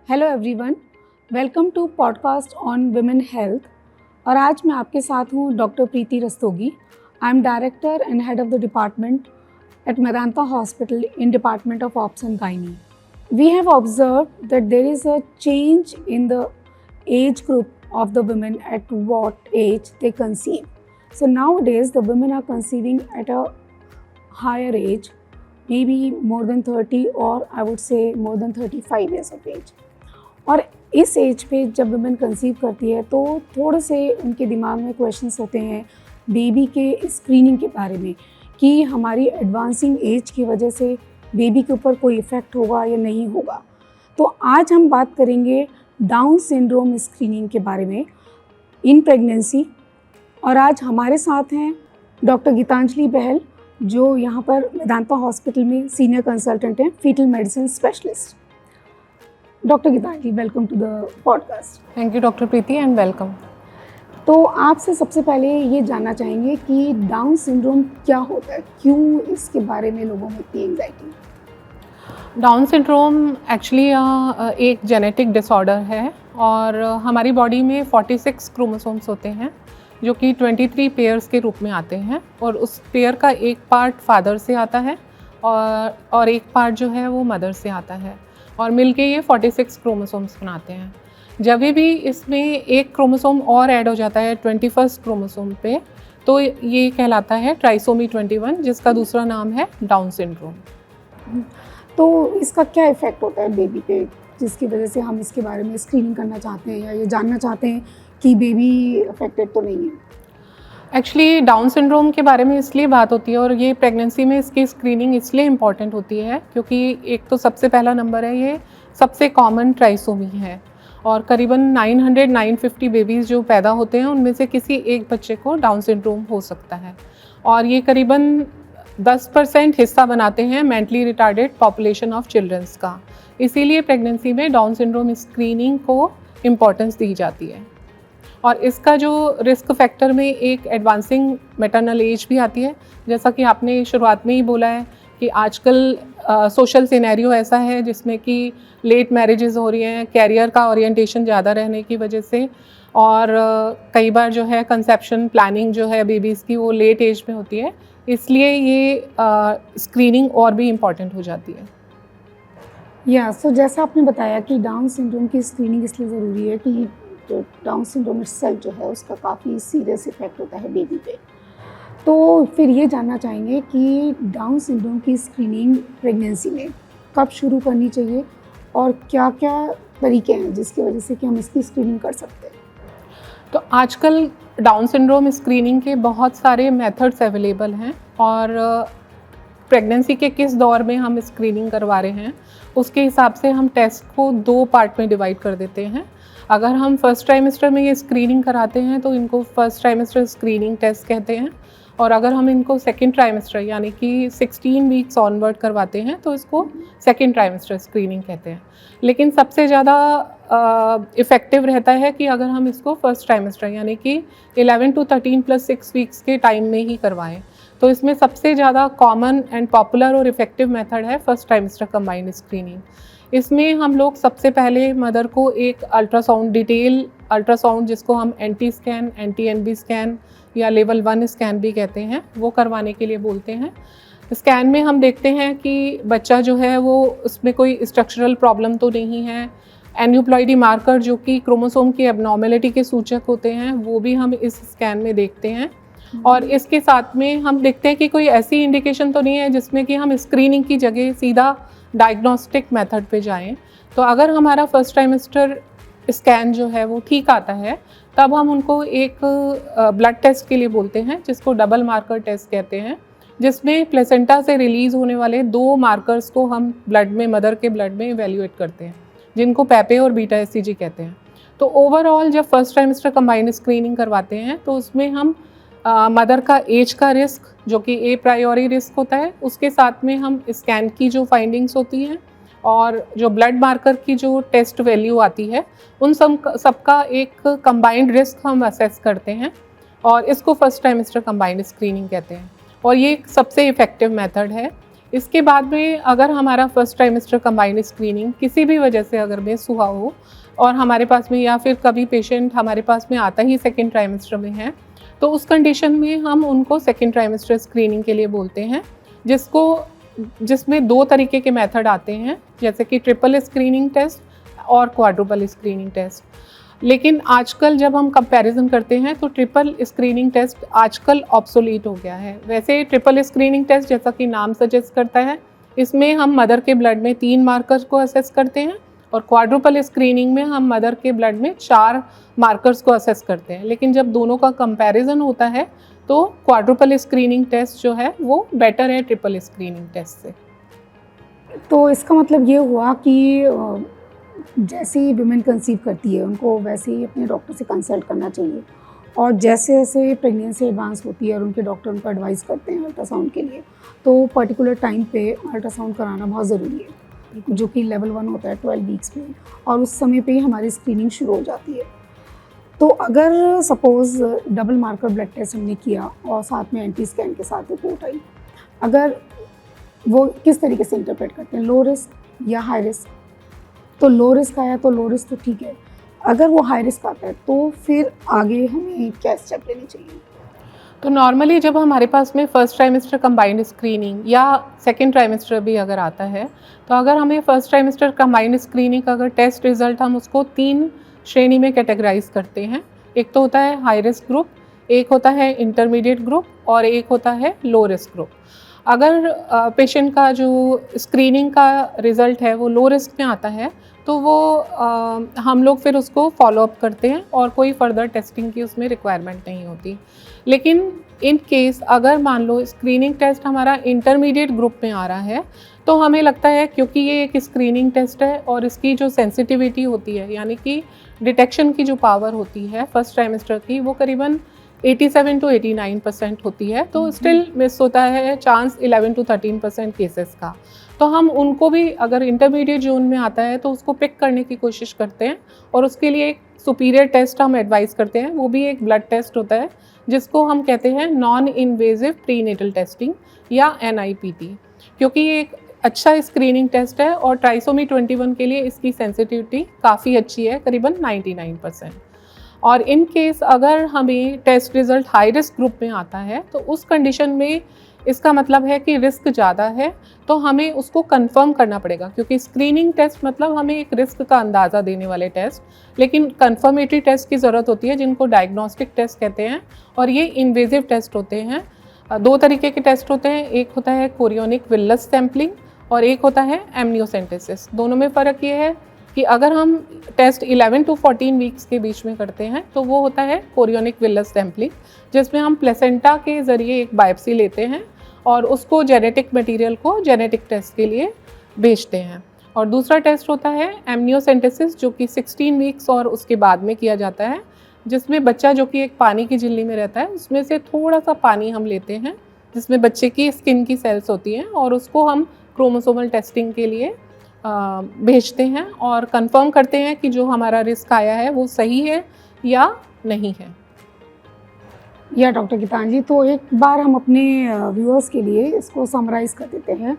Hello everyone, welcome to podcast on women health. और आज मैं आपके साथ हूँ doctor Preeti Rastogi. I am director and head of the department at Medanta hospital in Department of Obs and Gynae. We have observed that there is a change in the age group of the women at what age they conceive. So nowadays the women are conceiving at a higher age, maybe more than 30 or I would say more than 35 years of age. और इस as पे जब women conceive करती है तो थोड़े से उनके दिमाग में क्वेश्चंस होते हैं बेबी के स्क्रीनिंग के बारे में कि हमारी एडवांसिंग एज की वजह से बेबी के ऊपर कोई इफ़ेक्ट होगा या नहीं होगा। तो आज हम बात करेंगे डाउन सिंड्रोम स्क्रीनिंग के बारे में इन प्रेगनेंसी। और आज हमारे साथ हैं डॉक्टर गीतांजलि बहल, जो यहाँ पर मेदांता हॉस्पिटल में सीनियर कंसल्टेंट हैं, fetal medicine specialist. Doctor Geetanjali, welcome to the podcast. Thank you doctor Preeti and welcome. तो आपसे सबसे पहले ये जानना चाहेंगे कि डाउन सिंड्रोम क्या होता है, क्यों इसके बारे में लोगों में इतनी एंग्जाइटी? डाउन सिंड्रोम एक्चुअली एक जेनेटिक डिसऑर्डर है और हमारी बॉडी में 46 क्रोमोसोम्स होते हैं जो कि 23 पेयर्स के रूप में आते हैं और उस पेयर का एक पार्ट फादर से आता है और एक पार्ट जो है वो मदर से आता है और मिलके ये 46 क्रोमोसोम्स बनाते हैं। जब भी इसमें एक क्रोमोसोम और ऐड हो जाता है 21st क्रोमोसोम पे तो ये कहलाता है ट्राइसोमी 21, जिसका दूसरा नाम है डाउन सिंड्रोम। तो इसका क्या इफ़ेक्ट होता है बेबी पे, जिसकी वजह से हम इसके बारे में स्क्रीनिंग करना चाहते हैं या ये जानना चाहते हैं कि बेबी अफेक्टेड तो नहीं है? एक्चुअली डाउन सिंड्रोम के बारे में इसलिए बात होती है और ये प्रेगनेंसी में इसकी स्क्रीनिंग इसलिए इम्पॉर्टेंट होती है क्योंकि एक तो सबसे पहला नंबर है, ये सबसे कॉमन ट्राइसोमी है और करीबन 900-950 बेबीज़ जो पैदा होते हैं उनमें से किसी एक बच्चे को डाउन सिंड्रोम हो सकता है और ये करीबन 10% हिस्सा बनाते हैं mentally retarded population of childrens का। इसीलिए प्रेगनेंसी में डाउन सिंड्रोम स्क्रीनिंग को इम्पॉर्टेंस दी जाती है। और इसका जो रिस्क फैक्टर में एक एडवांसिंग मैटरनल एज भी आती है, जैसा कि आपने शुरुआत में ही बोला है कि आजकल सोशल सिनेरियो ऐसा है जिसमें कि लेट मैरिजेस हो रही हैं, कैरियर का ओरिएंटेशन ज़्यादा रहने की वजह से और कई बार जो है कंसेप्शन प्लानिंग जो है बेबीज़ की वो लेट एज में होती है, इसलिए ये स्क्रीनिंग और भी इम्पॉर्टेंट हो जाती है। सो जैसा आपने बताया कि डाउन सिंड्रोम की स्क्रीनिंग इसलिए ज़रूरी है कि जो डाउन सिंड्रोम सेल जो है उसका काफ़ी सीरियस इफेक्ट होता है बेबी पे। तो फिर ये जानना चाहेंगे कि डाउन सिंड्रोम की स्क्रीनिंग प्रेगनेंसी में कब शुरू करनी चाहिए और क्या क्या तरीके हैं जिसकी वजह से कि हम इसकी स्क्रीनिंग कर सकते हैं? तो आजकल डाउन सिंड्रोम स्क्रीनिंग के बहुत सारे मेथड्स अवेलेबल हैं और प्रेगनेंसी के किस दौर में हम स्क्रीनिंग करवा रहे हैं उसके हिसाब से हम टेस्ट को 2 पार्ट में डिवाइड कर देते हैं। अगर हम फर्स्ट ट्राइमेस्टर में ये स्क्रीनिंग कराते हैं तो इनको फर्स्ट ट्राइमेस्टर स्क्रीनिंग टेस्ट कहते हैं और अगर हम इनको सेकेंड ट्राइमेस्टर यानी कि 16 वीक्स ऑनवर्ड करवाते हैं तो इसको सेकेंड ट्राइमेस्टर स्क्रीनिंग कहते हैं। लेकिन सबसे ज़्यादा इफ़ेक्टिव रहता है कि अगर हम इसको फर्स्ट ट्राइमेस्टर यानी कि 11 to 13 + 6 वीक्स के टाइम में ही करवाएं। तो इसमें सबसे ज़्यादा कॉमन एंड पॉपुलर और इफ़ेक्टिव मेथड है फर्स्ट ट्राइमेस्टर कंबाइंड स्क्रीनिंग। इसमें हम लोग सबसे पहले मदर को एक अल्ट्रासाउंड, डिटेल अल्ट्रासाउंड जिसको हम NT scan, NT NB scan या लेवल 1 स्कैन भी कहते हैं, वो करवाने के लिए बोलते हैं। स्कैन में हम देखते हैं कि बच्चा जो है वो उसमें कोई स्ट्रक्चरल प्रॉब्लम तो नहीं है। एन्यूप्लॉइडी मार्कर जो कि क्रोमोसोम की एबनॉर्मेलिटी के सूचक होते हैं वो भी हम इस स्कैन में देखते हैं और इसके साथ में हम देखते हैं कि कोई ऐसी इंडिकेशन तो नहीं है जिसमें कि हम स्क्रीनिंग की जगह सीधा डायग्नोस्टिक मेथड पे जाएं। तो अगर हमारा फर्स्ट ट्राइमेस्टर स्कैन जो है वो ठीक आता है तब हम उनको एक ब्लड टेस्ट के लिए बोलते हैं जिसको डबल मार्कर टेस्ट कहते हैं, जिसमें प्लेसेंटा से रिलीज़ होने वाले 2 मार्कर्स को हम ब्लड में, मदर के ब्लड में इवेल्युएट करते हैं, जिनको पैपे और बीटा एससीजी कहते हैं। तो ओवरऑल जब फर्स्ट ट्राइमेस्टर कंबाइंड स्क्रीनिंग करवाते हैं तो उसमें हम मदर का एज का रिस्क जो कि ए प्रायोरी रिस्क होता है, उसके साथ में हम स्कैन की जो फाइंडिंग्स होती हैं और जो ब्लड मार्कर की जो टेस्ट वैल्यू आती है उन सबका एक कंबाइंड रिस्क हम असेस करते हैं और इसको फर्स्ट ट्राइमेस्टर कंबाइंड स्क्रीनिंग कहते हैं और ये सबसे इफ़ेक्टिव मेथड है। इसके बाद में अगर हमारा फर्स्ट ट्राइमेस्टर कंबाइंड स्क्रीनिंग किसी भी वजह से अगर मिस हुआ हो और हमारे पास में, या फिर कभी पेशेंट हमारे पास में आता ही सेकेंड ट्राइमेस्टर में है, तो उस कंडीशन में हम उनको सेकेंड ट्राइमेस्टर स्क्रीनिंग के लिए बोलते हैं, जिसमें 2 तरीके के मेथड आते हैं, जैसे कि ट्रिपल स्क्रीनिंग टेस्ट और क्वाड्रुपल स्क्रीनिंग टेस्ट। लेकिन आजकल जब हम कंपैरिजन करते हैं तो ट्रिपल स्क्रीनिंग टेस्ट आजकल ऑब्सोलीट हो गया है। वैसे ट्रिपल स्क्रीनिंग टेस्ट, जैसा कि नाम सजेस्ट करता है, इसमें हम मदर के ब्लड में 3 मार्कर्स को असेस करते हैं, और क्वाड्रुपल स्क्रीनिंग में हम मदर के ब्लड में 4 मार्कर्स को असेस करते हैं। लेकिन जब दोनों का कंपैरिजन होता है तो क्वाड्रुपल स्क्रीनिंग टेस्ट जो है वो बेटर है ट्रिपल स्क्रीनिंग टेस्ट से। तो इसका मतलब ये हुआ कि जैसे ही वुमेन कंसीव करती है उनको वैसे ही अपने डॉक्टर से कंसल्ट करना चाहिए, और जैसे जैसे प्रेगनेंसी एडवांस होती है और उनके डॉक्टर उनको एडवाइस करते हैं अल्ट्रासाउंड के लिए, तो पर्टिकुलर टाइम पे अल्ट्रासाउंड कराना बहुत ज़रूरी है, जो कि लेवल 1 होता है 12 वीक्स में, और उस समय पे ही हमारी स्क्रीनिंग शुरू हो जाती है। तो अगर suppose double marker blood test हमने किया और साथ में एंटी स्कैन के साथ रिपोर्ट आई, अगर वो किस तरीके से इंटरप्रेट करते हैं, लो रिस्क या हाई रिस्क, तो लो रिस्क आया तो लो रिस्क तो ठीक है, अगर वो हाई रिस्क आता है तो फिर आगे हमें क्या स्टेप लेने चाहिए? तो नॉर्मली जब हमारे पास में फर्स्ट ट्राइमेस्टर कंबाइंड स्क्रीनिंग या सेकेंड ट्राइमेस्टर भी अगर आता है, तो अगर हमें फर्स्ट ट्राइमेस्टर कंबाइंड स्क्रीनिंग का अगर टेस्ट रिजल्ट, हम उसको 3 श्रेणी में कैटेगराइज करते हैं। एक तो होता है हाई रिस्क ग्रुप, एक होता है इंटरमीडिएट ग्रुप, और एक होता है लो रिस्क ग्रुप। अगर पेशेंट का जो स्क्रीनिंग का रिज़ल्ट है वो लो रिस्क में आता है, तो वो हम लोग फिर उसको फॉलोअप करते हैं और कोई फर्दर टेस्टिंग की उसमें रिक्वायरमेंट नहीं होती। लेकिन इन केस अगर मान लो स्क्रीनिंग टेस्ट हमारा इंटरमीडिएट ग्रुप में आ रहा है, तो हमें लगता है, क्योंकि ये एक स्क्रीनिंग टेस्ट है और इसकी जो सेंसिटिविटी होती है, यानी कि डिटेक्शन की जो पावर होती है फर्स्ट ट्राइमेस्टर की, वो करीबन 87 to 89% होती है, तो स्टिल मिस होता है चांस 11 to 13% केसेस का। तो हम उनको भी, अगर इंटरमीडिएट जोन में आता है तो उसको पिक करने की कोशिश करते हैं, और उसके लिए एक सुपीरियर टेस्ट हम एडवाइस करते हैं, वो भी एक ब्लड टेस्ट होता है, जिसको हम कहते हैं नॉन इन्वेजिव प्रीनेटल टेस्टिंग या NIPT, क्योंकि ये एक अच्छा स्क्रीनिंग टेस्ट है और ट्राइसोमी 21 के लिए इसकी सेंसिटिविटी काफ़ी अच्छी है, करीबन 99%। और इन केस अगर हमें test result high risk group में आता है, तो उस कंडीशन में इसका मतलब है कि रिस्क ज़्यादा है, तो हमें उसको कंफर्म करना पड़ेगा, क्योंकि स्क्रीनिंग टेस्ट मतलब हमें एक रिस्क का अंदाज़ा देने वाले टेस्ट, लेकिन कंफर्मेटरी टेस्ट की ज़रूरत होती है, जिनको डायग्नोस्टिक टेस्ट कहते हैं, और ये इन्वेजिव टेस्ट होते हैं। 2 तरीके के टेस्ट होते हैं, एक होता है कोरियोनिक विलस सैम्पलिंग और एक होता है एमनियोसेंटेसिस। दोनों में फ़र्क ये है कि अगर हम टेस्ट 11 to 14 वीक्स के बीच में करते हैं, तो वो होता है कोरियोनिक विलस सैम्पलिंग, जिसमें हम प्लेसेंटा के ज़रिए एक बायोप्सी लेते हैं और उसको जेनेटिक मटेरियल को जेनेटिक टेस्ट के लिए भेजते हैं। और दूसरा टेस्ट होता है एमनियोसेंटेसिस, जो कि 16 वीक्स और उसके बाद में किया जाता है, जिसमें बच्चा जो कि एक पानी की झिल्ली में रहता है, उसमें से थोड़ा सा पानी हम लेते हैं, जिसमें बच्चे की स्किन की सेल्स होती हैं, और उसको हम क्रोमोसोमल टेस्टिंग के लिए भेजते हैं और कंफर्म करते हैं कि जो हमारा रिस्क आया है वो सही है या नहीं है। या डॉक्टर गीतांजलि, तो एक बार हम अपने व्यूअर्स के लिए इसको समराइज कर देते हैं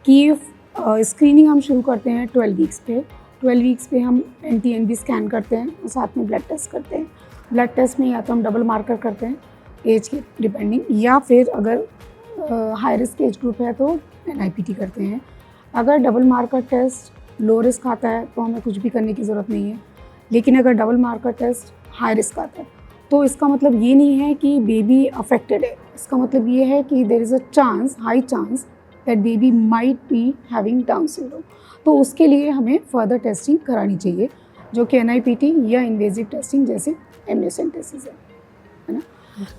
कि स्क्रीनिंग हम शुरू करते हैं 12 वीक्स पे। 12 वीक्स पे हम NT-NB स्कैन करते हैं और साथ में ब्लड टेस्ट करते हैं। ब्लड टेस्ट में या तो हम डबल मार्कर करते हैं एज के डिपेंडिंग, या फिर अगर हाई रिस्क एज ग्रुप है तो NIPT करते हैं। अगर double marker test low risk आता है तो हमें कुछ भी करने की ज़रूरत नहीं है, लेकिन अगर double marker test high risk आता है तो इसका मतलब ये नहीं है कि बेबी अफेक्टेड है। इसका मतलब ये है कि there is a chance, high chance that baby might be having Down syndrome. तो उसके लिए हमें फर्दर टेस्टिंग करानी चाहिए, जो कि NIPT या इन्वेजिव टेस्टिंग जैसे एमनियोसेंटेसिस है ना।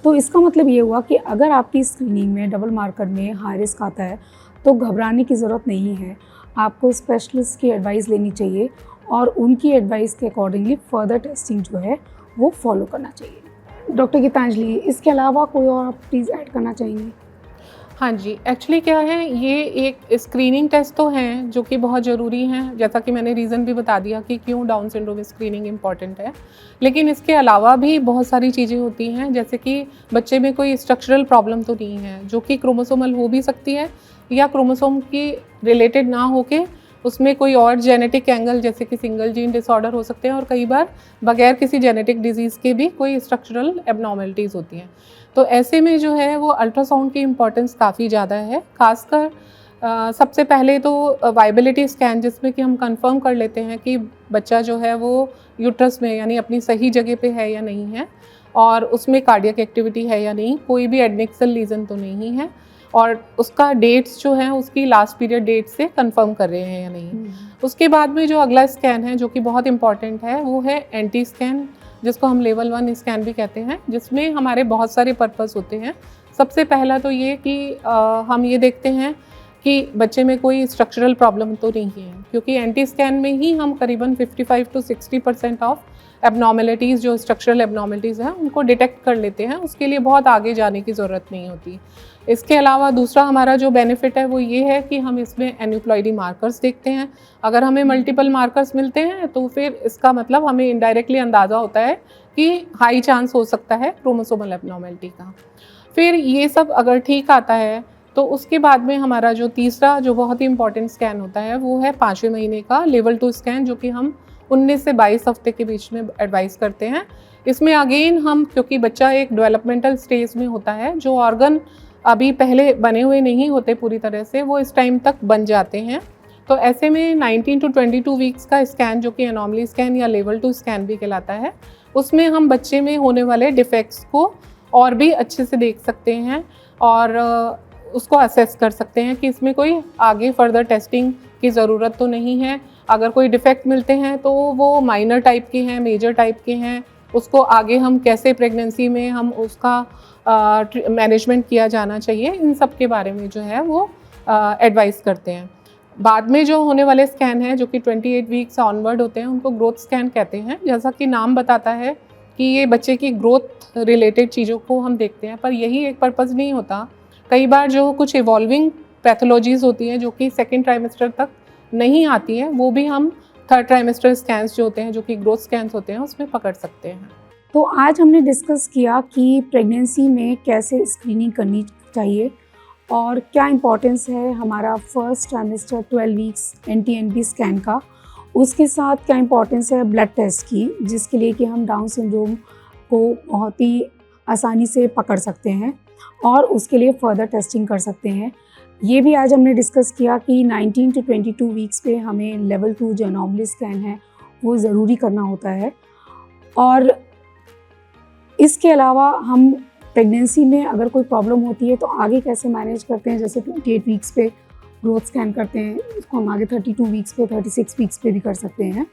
तो इसका मतलब ये हुआ कि अगर आपकी स्क्रीनिंग में डबल मार्कर में हाई रिस्क आता है तो घबराने की ज़रूरत नहीं है, आपको स्पेशलिस्ट की एडवाइस लेनी चाहिए और उनकी एडवाइस के अकॉर्डिंगली फर्दर टेस्टिंग जो है वो फॉलो करना चाहिए। डॉक्टर गीतांजलि, इसके अलावा कोई और आप प्लीज़ ऐड करना चाहेंगी? हाँ जी, एक्चुअली क्या है, ये एक स्क्रीनिंग टेस्ट तो हैं जो कि बहुत ज़रूरी हैं, जैसा कि मैंने रीज़न भी बता दिया कि क्यों डाउन सिंड्रोम स्क्रीनिंग इम्पॉर्टेंट है। लेकिन इसके अलावा भी बहुत सारी चीज़ें होती हैं, जैसे कि बच्चे में कोई स्ट्रक्चरल प्रॉब्लम तो नहीं है, जो कि क्रोमोसोमल हो भी सकती है या क्रोमोसोम की रिलेटेड ना होके उसमें कोई और जेनेटिक एंगल जैसे कि सिंगल जीन डिसऑर्डर हो सकते हैं, और कई बार बगैर किसी जेनेटिक डिजीज़ के भी कोई स्ट्रक्चरल एबनॉर्मलिटीज़ होती हैं। तो ऐसे में जो है वो अल्ट्रासाउंड की इम्पोर्टेंस काफ़ी ज़्यादा है, ख़ासकर सबसे पहले तो वाइबिलिटी स्कैन, जिसमें कि हम कंफर्म कर लेते हैं कि बच्चा जो है वो यूट्रस में यानी अपनी सही जगह पे है या नहीं है, और उसमें कार्डियक एक्टिविटी है या नहीं, कोई भी एडनेक्सल लीजन तो नहीं है, और उसका डेट्स जो है उसकी लास्ट पीरियड डेट से कंफर्म कर रहे हैं या नहीं। उसके बाद में जो अगला स्कैन है जो कि बहुत इंपॉर्टेंट है वो है एंटी स्कैन, जिसको हम लेवल 1 स्कैन भी कहते हैं, जिसमें हमारे बहुत सारे पर्पस होते हैं। सबसे पहला तो ये कि हम ये देखते हैं कि बच्चे में कोई स्ट्रक्चरल प्रॉब्लम तो नहीं है, क्योंकि एंटी स्कैन में ही हम करीबन 55 to 60% ऑफ एबनॉर्मलिटीज़, जो स्ट्रक्चरल एबनॉर्मलिटीज़ हैं, उनको डिटेक्ट कर लेते हैं। उसके लिए बहुत आगे जाने की ज़रूरत नहीं होती। इसके अलावा दूसरा हमारा जो बेनिफिट है वो ये है कि हम इसमें एन्यूप्लॉइडी मार्कर्स देखते हैं। अगर हमें मल्टीपल मार्कर्स मिलते हैं तो फिर इसका मतलब हमें इनडायरेक्टली अंदाज़ा होता है कि हाई चांस हो सकता है क्रोमोसोमल एबनॉर्मलिटी का। फिर ये सब अगर ठीक आता है तो उसके बाद में हमारा जो तीसरा जो बहुत ही इंपॉर्टेंट स्कैन होता है वो है 5वें महीने का लेवल 2 स्कैन, जो कि हम 19 से 22 हफ्ते के बीच में एडवाइस करते हैं। इसमें अगेन हम, क्योंकि बच्चा एक डेवलपमेंटल स्टेज में होता है, जो ऑर्गन अभी पहले बने हुए नहीं होते पूरी तरह से, वो इस टाइम तक बन जाते हैं। तो ऐसे में 19 to 22 वीक्स का स्कैन, जो कि एनॉमली स्कैन या लेवल 2 स्कैन भी कहलाता है, उसमें हम बच्चे में होने वाले डिफेक्ट्स को और भी अच्छे से देख सकते हैं और उसको असेस कर सकते हैं कि इसमें कोई आगे फर्दर टेस्टिंग की ज़रूरत तो नहीं है। अगर कोई डिफेक्ट मिलते हैं तो वो माइनर टाइप के हैं, मेजर टाइप के हैं, उसको आगे हम कैसे प्रेगनेंसी में हम उसका मैनेजमेंट किया जाना चाहिए, इन सब के बारे में जो है वो एडवाइस करते हैं। बाद में जो होने वाले स्कैन हैं जो कि 28 वीक्स ऑनवर्ड होते हैं, उनको ग्रोथ स्कैन कहते हैं। जैसा कि नाम बताता है कि ये बच्चे की ग्रोथ रिलेटेड चीज़ों को हम देखते हैं, पर यही एक पर्पज़ नहीं होता। कई बार जो कुछ इवॉल्विंग पैथोलॉजीज़ होती हैं जो कि सेकेंड ट्राइमेस्टर तक नहीं आती हैं, वो भी हम थर्ड ट्राइमेस्टर स्कैन्स जो होते हैं, जो कि ग्रोथ स्कैन्स होते हैं, उसमें पकड़ सकते हैं। तो आज हमने डिस्कस किया कि प्रेगनेंसी में कैसे स्क्रीनिंग करनी चाहिए और क्या इम्पोर्टेंस है हमारा first trimester 12 weeks NT-NB scan का, उसके साथ क्या इम्पोर्टेंस है ब्लड टेस्ट की, जिसके लिए कि हम डाउन सिंड्रोम को बहुत ही आसानी से पकड़ सकते हैं और उसके लिए फर्दर टेस्टिंग कर सकते हैं। ये भी आज हमने डिस्कस किया कि 19 to 22 वीक्स पे हमें लेवल 2 जो एनॉमली स्कैन है वो ज़रूरी करना होता है, और इसके अलावा हम प्रेगनेंसी में अगर कोई प्रॉब्लम होती है तो आगे कैसे मैनेज करते हैं। जैसे 28 वीक्स पे ग्रोथ स्कैन करते हैं, उसको हम आगे 32 वीक्स पे, 36 वीक्स पे भी कर सकते हैं।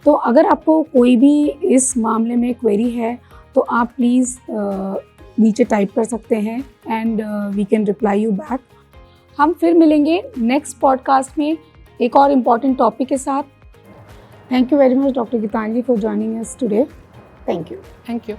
तो अगर आपको कोई भी इस मामले में क्वेरी है तो आप प्लीज़ नीचे टाइप कर सकते हैं and we can reply you back. हम फिर मिलेंगे नेक्स्ट पॉडकास्ट में एक और इम्पॉर्टेंट टॉपिक के साथ। Thank you very much doctor Geetanjali for joining us today. Thank you. Thank you.